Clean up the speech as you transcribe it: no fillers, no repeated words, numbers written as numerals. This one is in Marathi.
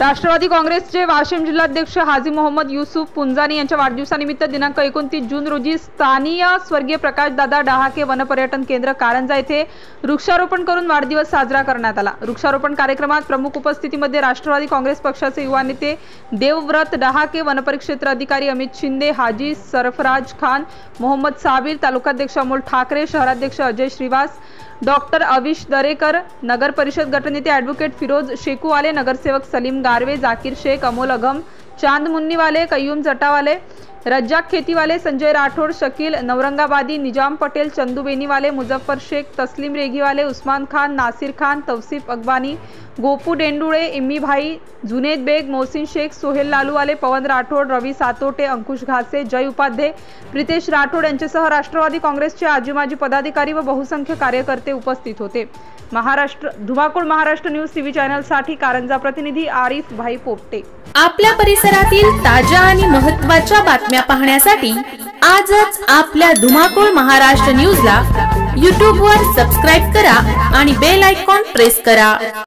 राष्ट्रवादी काँग्रेसचे वाशिम जिल्हाध्यक्ष हाजी मोहम्मद युसुफ पुंजानी यांच्या वाढदिवसानिमित्त दिनांक 29 जून रोजी स्थानीय स्वर्गीय प्रकाशदादा डहाके वनपर्यटन केंद्र कारंजा येथे वृक्षारोपण करून वाढदिवस साजरा करण्यात आला। वृक्षारोपण कार्यक्रमात प्रमुख उपस्थितीमध्ये राष्ट्रवादी काँग्रेस पक्षाचे युवा नेते देवव्रत डहाके, वनपरिक्षेत्र अधिकारी अमित शिंदे, हाजी सरफराज खान, मोहम्मद साबिर, तालुकाध्यक्ष अमोल ठाकरे, शहराध्यक्ष अजय श्रीवास, डॉक्टर अविश दरेकर, नगर परिषद गटनेते ॲडव्होकेट फिरोज शेकूवाले, नगरसेवक सलीम गारवे, जाकीर शेख, अमोल अगम, चांद मुन्नीवाले, कय्यूम जटावाले, रज्जाक खेतीवाले, संजय राठोड, शकील नवरंगाबादी, निजाम पटेल, चंदू बेनीवाले, मुजफ्फर शेख, तस्लीम रेघीवाले, उस्मान खान, नासिर खान, तौसीफ अगबानी, गोपू डेंडुळे, इम्मी भाई, जुनेद बेग, मोहसिन शेख, सोहेल लालूवाले, पवन राठोड, रवी सातोटे, अंकुश घासे, जय उपाध्ये, प्रितेश राठोड यांच्यासह राष्ट्रवादी काँग्रेसचे आजी माजी पदाधिकारी व बहुसंख्य कार्यकर्ते उपस्थित होते। धुमाकूळ महाराष्ट्र न्यूज टीव्ही चॅनल साठी कारंजा प्रतिनिधी आरिफ भाई पोपटे। आपल्या परिसरातील ताज्या आणि महत्त्वाच्या बातम्या पाहण्यासाठी आजच आपल्या धुमाकूळ महाराष्ट्र न्यूजला YouTube वर सबस्क्राइब करा आणि बेल आयकॉन प्रेस करा।